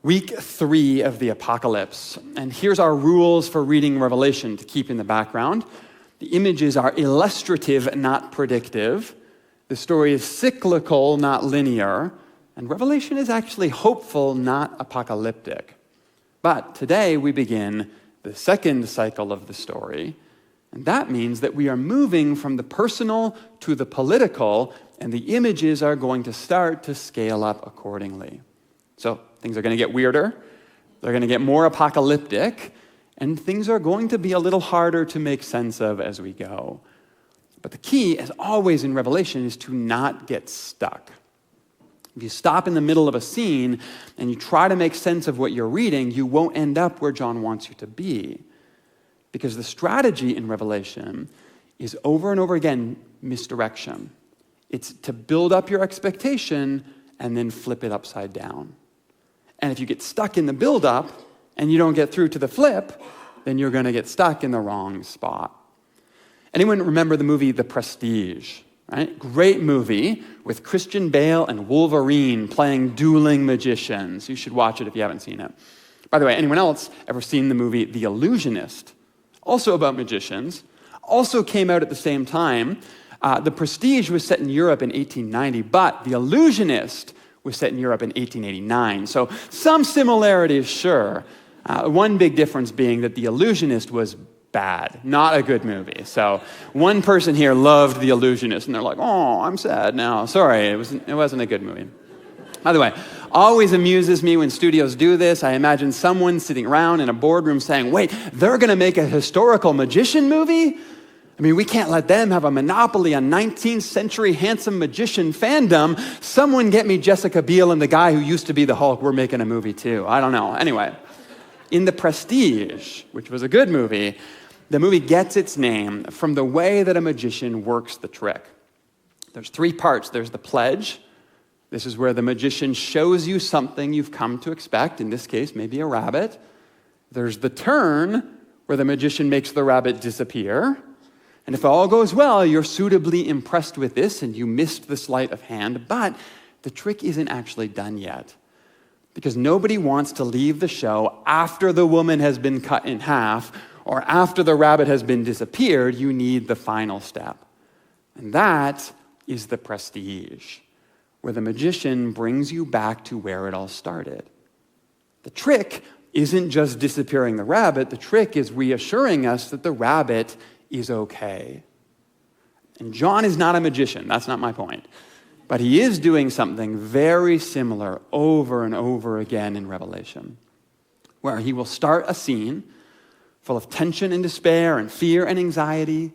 Week 3 of the Apocalypse. And here's our rules for reading Revelation to keep in the background. The images are illustrative, not predictive. The story is cyclical, not linear. And Revelation is actually hopeful, not apocalyptic. But today we begin the second cycle of the story. And that means that we are moving from the personal to the political, and the images are going to start to scale up accordingly. So things are going to get weirder, they're going to get more apocalyptic, and things are going to be a little harder to make sense of as we go. But the key, as always in Revelation, is to not get stuck. If you stop in the middle of a scene and you try to make sense of what you're reading, you won't end up where John wants you to be. Because the strategy in Revelation is over and over again misdirection. It's to build up your expectation and then flip it upside down. And if you get stuck in the build-up and you don't get through to the flip, then you're going to get stuck in the wrong spot. Anyone remember the movie The Prestige? Right? Great movie with Christian Bale and Wolverine playing dueling magicians. You should watch it if you haven't seen it. By the way, anyone else ever seen the movie The Illusionist? Also about magicians. Also came out at the same time. The Prestige was set in Europe in 1890, but The Illusionist was set in Europe in 1889. So some similarities, sure. One big difference being that The Illusionist was bad, not a good movie. So one person here loved The Illusionist, and they're like, oh, I'm sad now. Sorry, it wasn't a good movie. By the way, always amuses me when studios do this. I imagine someone sitting around in a boardroom saying, wait, they're going to make a historical magician movie? I mean, we can't let them have a monopoly on 19th century handsome magician fandom. Someone get me Jessica Biel and the guy who used to be the Hulk. We're making a movie too. I don't know. Anyway, in The Prestige, which was a good movie, the movie gets its name from the way that a magician works the trick. There's 3 parts. There's the pledge. This is where the magician shows you something you've come to expect, in this case, maybe a rabbit. There's the turn, where the magician makes the rabbit disappear. And if all goes well, you're suitably impressed with this and you missed the sleight of hand, but the trick isn't actually done yet. Because nobody wants to leave the show after the woman has been cut in half or after the rabbit has been disappeared. You need the final step. And that is the Prestige, where the magician brings you back to where it all started. The trick isn't just disappearing the rabbit. The trick is reassuring us that the rabbit is okay. And John is not a magician. That's not my point. But he is doing something very similar over and over again in Revelation, where he will start a scene full of tension and despair and fear and anxiety,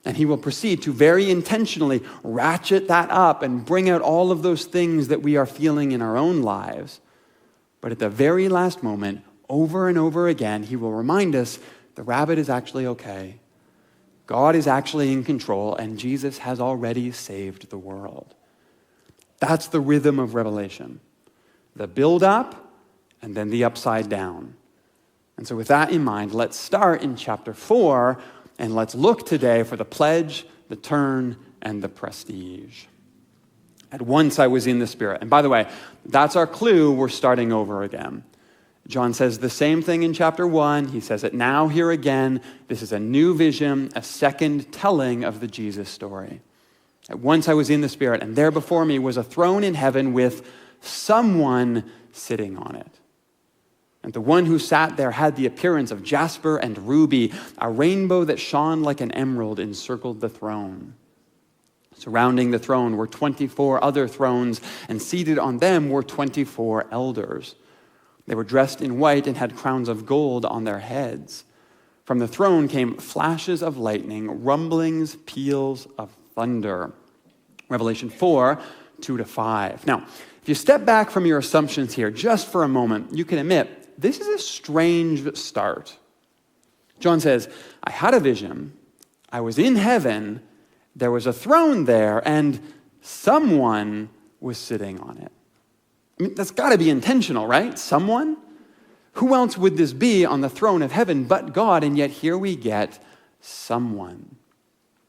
and he will proceed to very intentionally ratchet that up and bring out all of those things that we are feeling in our own lives. But at the very last moment, over and over again, he will remind us the rabbit is actually okay. God is actually in control, and Jesus has already saved the world. That's the rhythm of Revelation. The build-up, and then the upside down. And so with that in mind, let's start in chapter 4, and let's look today for the pledge, the turn, and the prestige. At once I was in the Spirit. And by the way, that's our clue. We're starting over again. John says the same thing in chapter 1. He says it now here again. This is a new vision, a second telling of the Jesus story. At once I was in the Spirit, and there before me was a throne in heaven with someone sitting on it. And the one who sat there had the appearance of jasper and ruby. A rainbow that shone like an emerald encircled the throne. Surrounding the throne were 24 other thrones, and seated on them were 24 elders. They were dressed in white and had crowns of gold on their heads. From the throne came flashes of lightning, rumblings, peals of thunder. Revelation 4, 2-5. Now, if you step back from your assumptions here just for a moment, you can admit this is a strange start. John says, I had a vision, I was in heaven, there was a throne there, and someone was sitting on it. I mean, that's got to be intentional, right? Someone? Who else would this be on the throne of heaven but God? And yet here we get someone.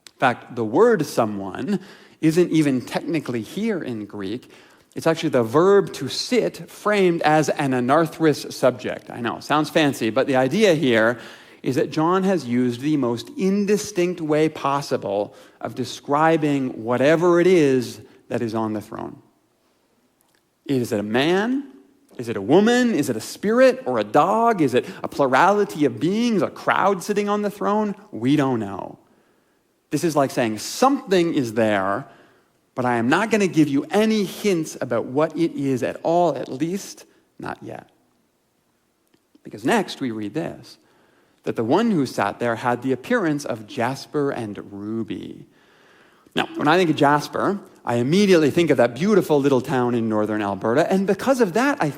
In fact, the word someone isn't even technically here in Greek. It's actually the verb to sit framed as an anarthrous subject. I know, sounds fancy, but the idea here is that John has used the most indistinct way possible of describing whatever it is that is on the throne. Is it a man? Is it a woman? Is it a spirit or a dog? Is it a plurality of beings, a crowd sitting on the throne? We don't know. This is like saying something is there, but I am not going to give you any hints about what it is at all, at least not yet. Because next we read this, that the one who sat there had the appearance of jasper and ruby. Now, when I think of Jasper, I immediately think of that beautiful little town in northern Alberta, and because of that, I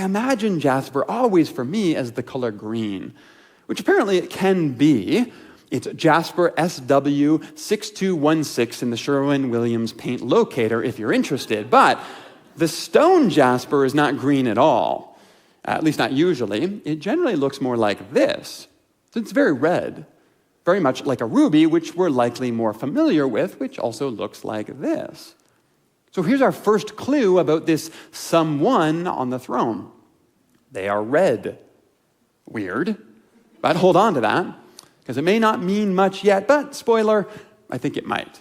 imagine Jasper always for me as the color green, which apparently it can be. It's Jasper SW6216 in the Sherwin-Williams paint locator if you're interested, but the stone jasper is not green at all, at least not usually. It generally looks more like this. So it's very red. Very much like a ruby, which we're likely more familiar with, which also looks like this. So here's our first clue about this someone on the throne. They are red. Weird, but hold on to that, because it may not mean much yet, but spoiler, I think it might.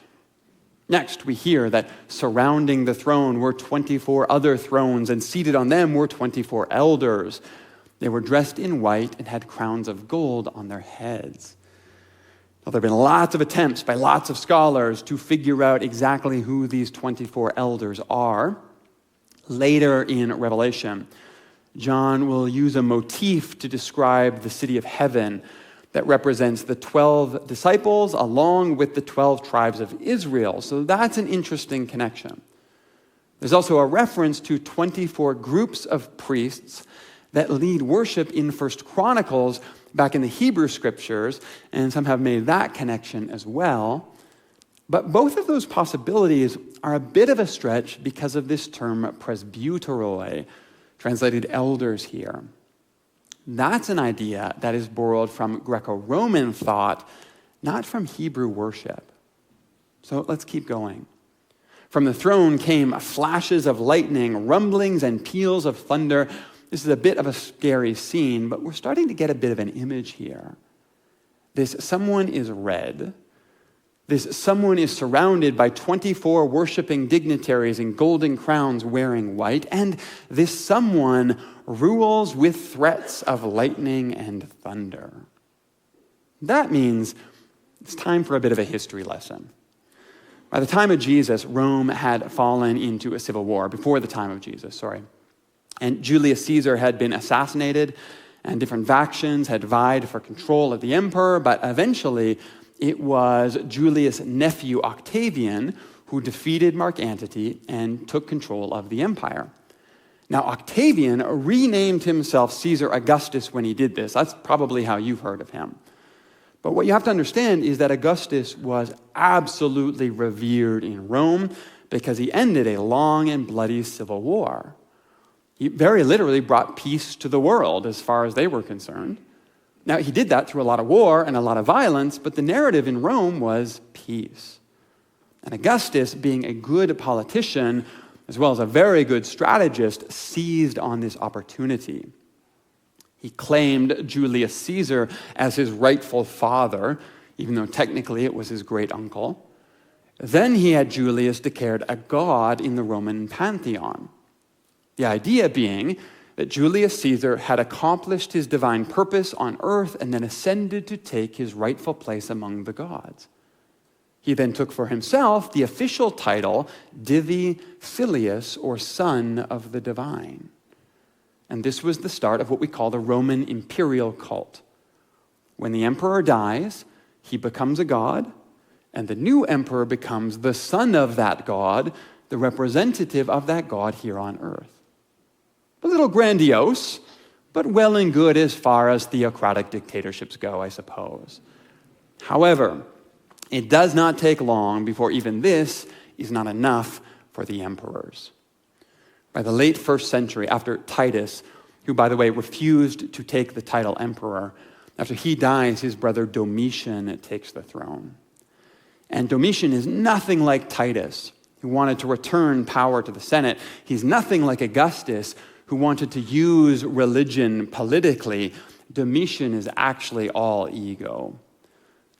Next, we hear that surrounding the throne were 24 other thrones, and seated on them were 24 elders. They were dressed in white and had crowns of gold on their heads. Well, there have been lots of attempts by lots of scholars to figure out exactly who these 24 elders are. Later in Revelation, John will use a motif to describe the city of heaven that represents the 12 disciples along with the 12 tribes of Israel. So that's an interesting connection. There's also a reference to 24 groups of priests that lead worship in 1 Chronicles back in the Hebrew scriptures, and some have made that connection as well. But both of those possibilities are a bit of a stretch because of this term presbyteroi, translated elders here. That's an idea that is borrowed from Greco-Roman thought, not from Hebrew worship. So let's keep going. From the throne came flashes of lightning, rumblings and peals of thunder. This is a bit of a scary scene, but we're starting to get a bit of an image here. This someone is red. This someone is surrounded by 24 worshiping dignitaries in golden crowns wearing white, and this someone rules with threats of lightning and thunder. That means it's time for a bit of a history lesson. By the time of Jesus, Rome had fallen into a civil war, before the time of Jesus, And Julius Caesar had been assassinated, and different factions had vied for control of the emperor, but eventually it was Julius' nephew Octavian who defeated Mark Antony and took control of the empire. Now, Octavian renamed himself Caesar Augustus when he did this. That's probably how you've heard of him. But what you have to understand is that Augustus was absolutely revered in Rome because he ended a long and bloody civil war. He very literally brought peace to the world as far as they were concerned. Now, he did that through a lot of war and a lot of violence, but the narrative in Rome was peace. And Augustus, being a good politician, as well as a very good strategist, seized on this opportunity. He claimed Julius Caesar as his rightful father, even though technically it was his great uncle. Then he had Julius declared a god in the Roman pantheon. The idea being that Julius Caesar had accomplished his divine purpose on earth and then ascended to take his rightful place among the gods. He then took for himself the official title Divi Filius, or Son of the Divine. And this was the start of what we call the Roman Imperial cult. When the emperor dies, he becomes a god, and the new emperor becomes the son of that god, the representative of that god here on earth. A little grandiose, but well and good as far as theocratic dictatorships go, I suppose. However, it does not take long before even this is not enough for the emperors. By the late 1st century, after Titus, who, by the way, refused to take the title emperor, after he dies, his brother Domitian takes the throne. And Domitian is nothing like Titus. He wanted to return power to the Senate. He's nothing like Augustus, who wanted to use religion politically. Domitian is actually all ego.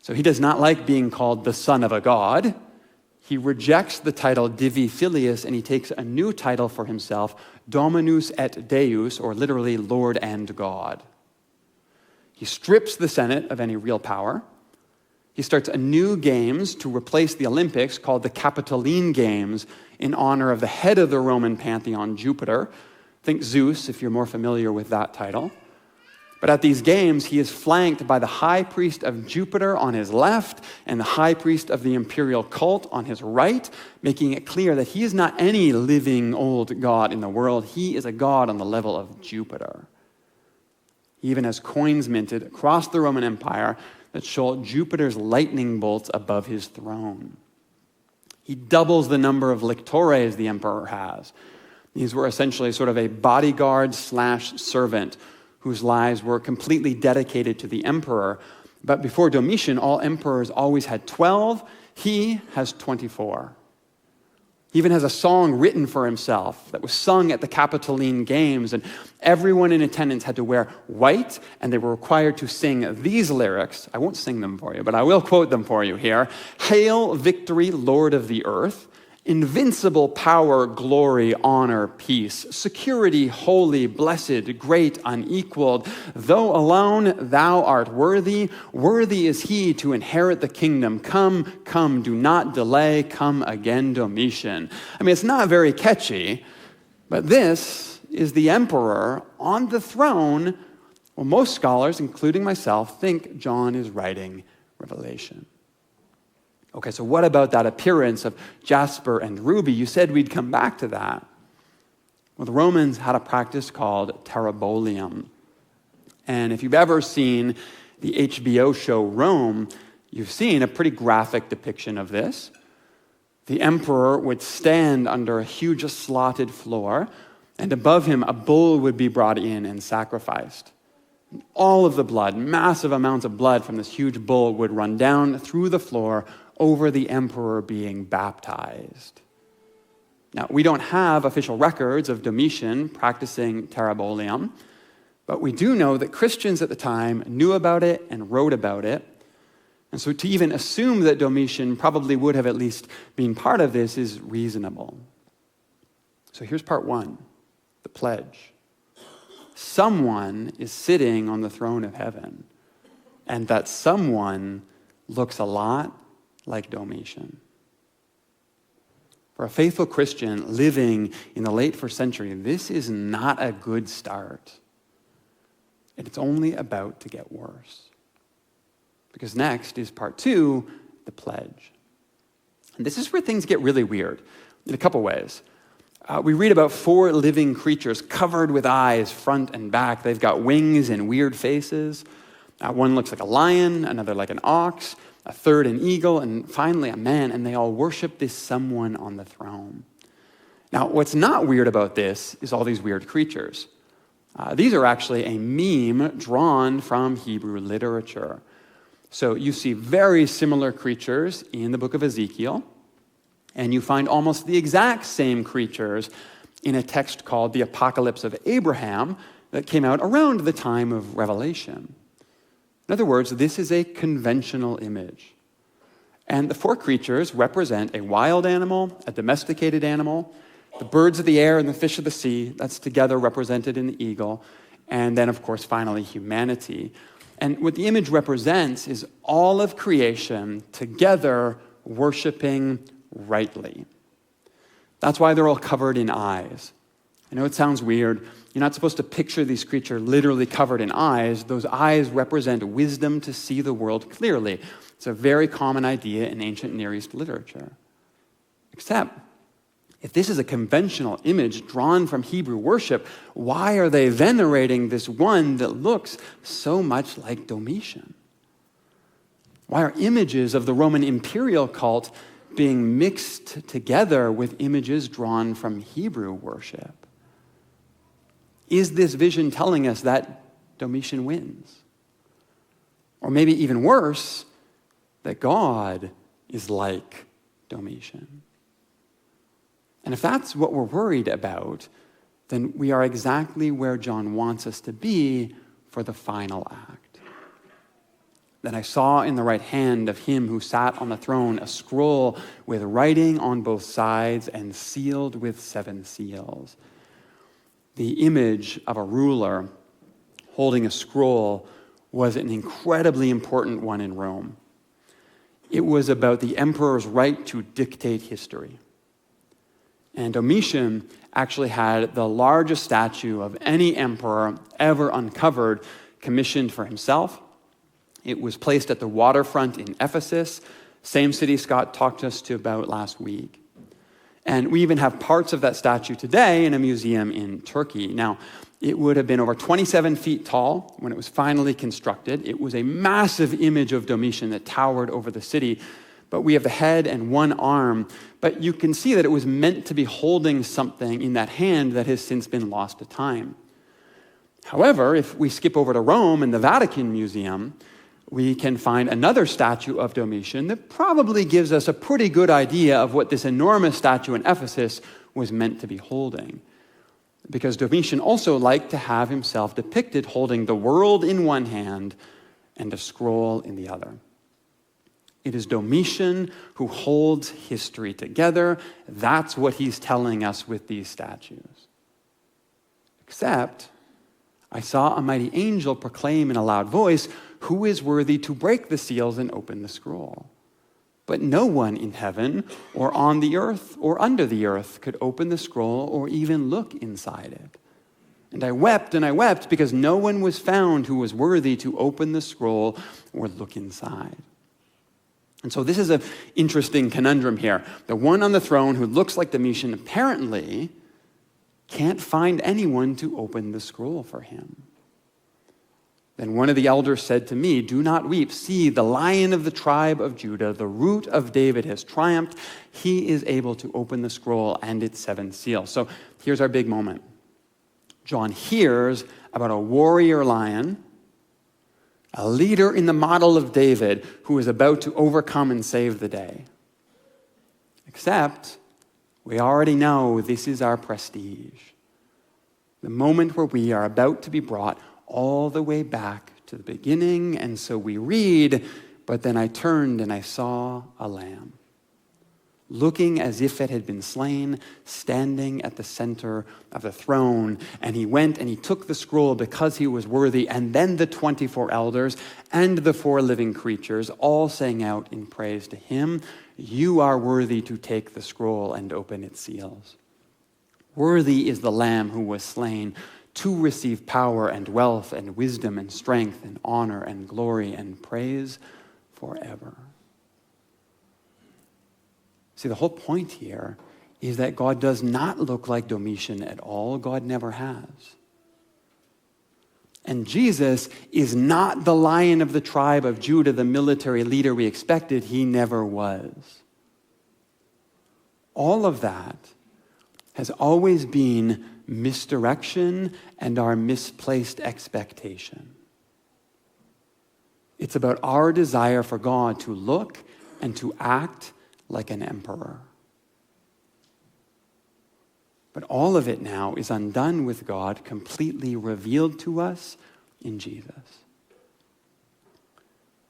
So he does not like being called the son of a god. He rejects the title Divi Filius, and he takes a new title for himself, Dominus et Deus, or literally Lord and God. He strips the Senate of any real power. He starts a new games to replace the Olympics called the Capitoline Games in honor of the head of the Roman pantheon, Jupiter. Think Zeus, if you're more familiar with that title. But at these games, he is flanked by the high priest of Jupiter on his left and the high priest of the imperial cult on his right, making it clear that he is not any living old god in the world. He is a god on the level of Jupiter. He even has coins minted across the Roman Empire that show Jupiter's lightning bolts above his throne. He doubles the number of lictores the emperor has. These were essentially sort of a bodyguard/servant whose lives were completely dedicated to the emperor. But before Domitian, all emperors always had 12. He has 24. He even has a song written for himself that was sung at the Capitoline Games, and everyone in attendance had to wear white, and they were required to sing these lyrics. I won't sing them for you, but I will quote them for you here. Hail, victory, Lord of the earth. Invincible power, glory, honor, peace, security, holy, blessed, great, unequaled. Though alone thou art worthy, worthy is he to inherit the kingdom. Come, come, do not delay, come again, Domitian. I mean, it's not very catchy, but this is the emperor on the throne. Well, most scholars, including myself, think John is writing Revelation. Okay, so what about that appearance of jasper and ruby? You said we'd come back to that. Well, the Romans had a practice called terabolium. And if you've ever seen the HBO show Rome, you've seen a pretty graphic depiction of this. The emperor would stand under a huge slotted floor, and above him a bull would be brought in and sacrificed. All of the blood, massive amounts of blood from this huge bull would run down through the floor over the emperor being baptized. Now, we don't have official records of Domitian practicing terabolium, but we do know that Christians at the time knew about it and wrote about it. And so to even assume that Domitian probably would have at least been part of this is reasonable. So here's part one, the pledge. Someone is sitting on the throne of heaven, and that someone looks a lot like Domitian. For a faithful Christian living in the late first century, this is not a good start. And it's only about to get worse. Because next is part two, the pledge. And this is where things get really weird in a couple ways. We read about 4 living creatures covered with eyes, front and back. They've got wings and weird faces. One looks like a lion, another like an ox, a third an eagle, and finally a man, and they all worship this someone on the throne. Now, what's not weird about this is all these weird creatures. These are actually a meme drawn from Hebrew literature. So you see very similar creatures in the book of Ezekiel, and you find almost the exact same creatures in a text called the Apocalypse of Abraham that came out around the time of Revelation. In other words, this is a conventional image. And the 4 creatures represent a wild animal, a domesticated animal, the birds of the air and the fish of the sea, that's together represented in the eagle, and then, of course, finally, humanity. And what the image represents is all of creation together worshiping rightly. That's why they're all covered in eyes. I know it sounds weird. You're not supposed to picture these creatures literally covered in eyes. Those eyes represent wisdom to see the world clearly. It's a very common idea in ancient Near East literature. Except, if this is a conventional image drawn from Hebrew worship, why are they venerating this one that looks so much like Domitian? Why are images of the Roman Imperial cult being mixed together with images drawn from Hebrew worship? Is this vision telling us that Domitian wins? Or maybe even worse, that God is like Domitian? And if that's what we're worried about, then we are exactly where John wants us to be for the final act. Then I saw in the right hand of him who sat on the throne a scroll with writing on both sides and sealed with 7 seals. The image of a ruler holding a scroll was an incredibly important one in Rome. It was about the emperor's right to dictate history. And Domitian actually had the largest statue of any emperor ever uncovered, commissioned for himself. It was placed at the waterfront in Ephesus, same city Scott talked to us about last week. And we even have parts of that statue today in a museum in Turkey. Now, it would have been over 27 feet tall when it was finally constructed. It was a massive image of Domitian that towered over the city. But we have the head and one arm. But you can see that it was meant to be holding something in that hand that has since been lost to time. However, if we skip over to Rome and the Vatican Museum, we can find another statue of Domitian that probably gives us a pretty good idea of what this enormous statue in Ephesus was meant to be holding. Because Domitian also liked to have himself depicted holding the world in one hand and a scroll in the other. It is Domitian who holds history together. That's what he's telling us with these statues. Except, I saw a mighty angel proclaim in a loud voice, "Who is worthy to break the seals and open the scroll?" But no one in heaven or on the earth or under the earth could open the scroll or even look inside it. And I wept because no one was found who was worthy to open the scroll or look inside. And so this is an interesting conundrum here. The one on the throne who looks like Domitian apparently can't find anyone to open the scroll for him. Then one of the elders said to me, "Do not weep. See, the Lion of the tribe of Judah, the Root of David, has triumphed. He is able to open the scroll and its 7 seals." So here's our big moment. John hears about a warrior lion, a leader in the model of David, who is about to overcome and save the day. Except, we already know this is our prestige. The moment where we are about to be brought all the way back to the beginning. And so we read, "But then I turned and I saw a lamb, looking as if it had been slain, standing at the center of the throne. And he went and he took the scroll because he was worthy. And then the 24 elders and the 4 living creatures all sang out in praise to him, 'You are worthy to take the scroll and open its seals. Worthy is the Lamb who was slain to receive power and wealth and wisdom and strength and honor and glory and praise forever.'" See, the whole point here is that God does not look like Domitian at all. God never has. And Jesus is not the Lion of the tribe of Judah, the military leader we expected. He never was. All of that has always been misdirection and our misplaced expectation. It's about our desire for God to look and to act like an emperor. But all of it now is undone with God, completely revealed to us in Jesus.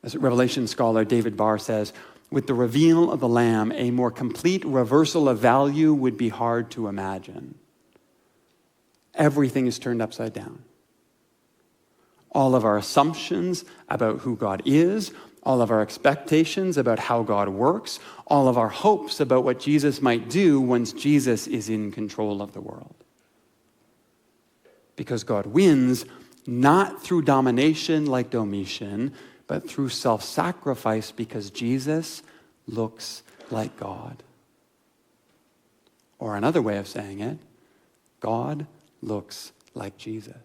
As Revelation scholar David Barr says, "With the reveal of the Lamb, a more complete reversal of value would be hard to imagine. Everything is turned upside down. All of our assumptions about who God is, all of our expectations about how God works, all of our hopes about what Jesus might do once Jesus is in control of the world. Because God wins not through domination like Domitian, but through self-sacrifice because Jesus looks like God." Or another way of saying it, God looks like Jesus.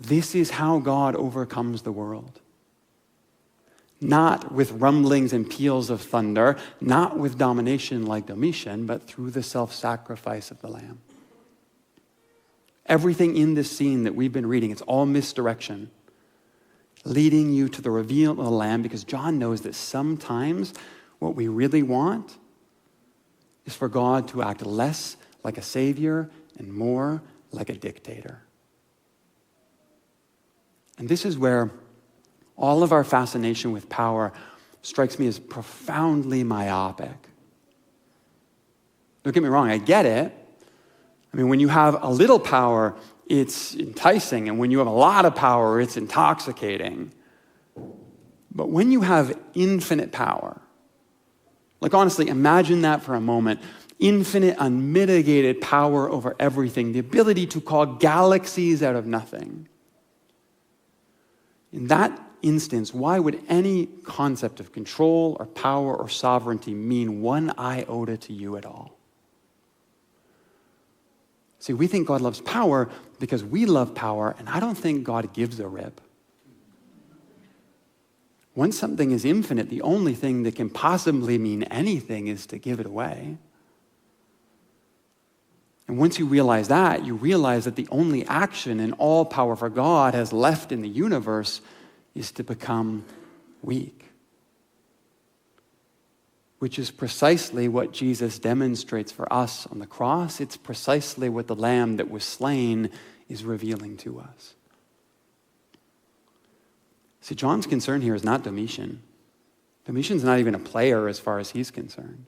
This is how God overcomes the world. Not with rumblings and peals of thunder, not with domination like Domitian, but through the self-sacrifice of the Lamb. Everything in this scene that we've been reading, it's all misdirection, leading you to the reveal of the Lamb, because John knows that sometimes what we really want is for God to act less like a savior and more like a dictator. And this is where all of our fascination with power strikes me as profoundly myopic. Don't get me wrong, I get it. I mean, when you have a little power, it's enticing, and when you have a lot of power, it's intoxicating. But when you have infinite power, like honestly, imagine that for a moment. Infinite, unmitigated power over everything, the ability to call galaxies out of nothing. In that instance, why would any concept of control or power or sovereignty mean one iota to you at all? See, we think God loves power because we love power, and I don't think God gives a rip. Once something is infinite, the only thing that can possibly mean anything is to give it away. And once you realize that, you realize that the only action and all power for God has left in the universe is to become weak. Which is precisely what Jesus demonstrates for us on the cross. It's precisely what the Lamb that was slain is revealing to us. See, John's concern here is not Domitian. Domitian's not even a player as far as he's concerned.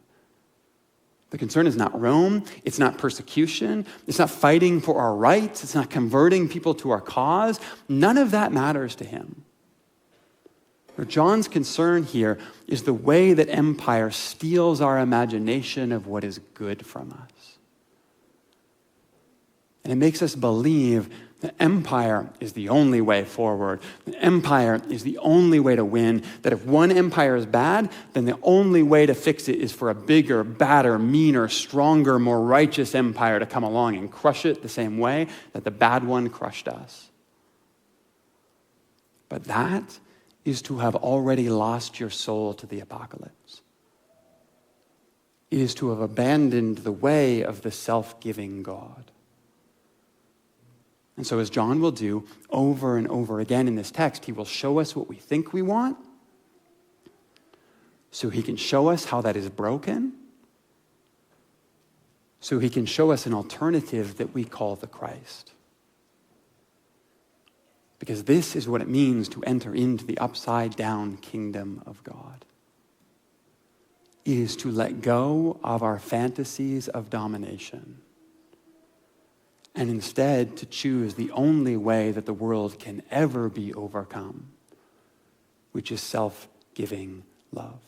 The concern is not Rome. It's not persecution. It's not fighting for our rights. It's not converting people to our cause. None of that matters to him. John's concern here is the way that empire steals our imagination of what is good from us. And it makes us believe that empire is the only way forward. That empire is the only way to win. That if one empire is bad, then the only way to fix it is for a bigger, badder, meaner, stronger, more righteous empire to come along and crush it the same way that the bad one crushed us. But that is to have already lost your soul to the apocalypse. It is to have abandoned the way of the self-giving God. And so as John will do over and over again in this text, he will show us what we think we want so he can show us how that is broken, so he can show us an alternative that we call the Christ. Because this is what it means to enter into the upside-down kingdom of God. It is to let go of our fantasies of domination and instead to choose the only way that the world can ever be overcome, which is self-giving love.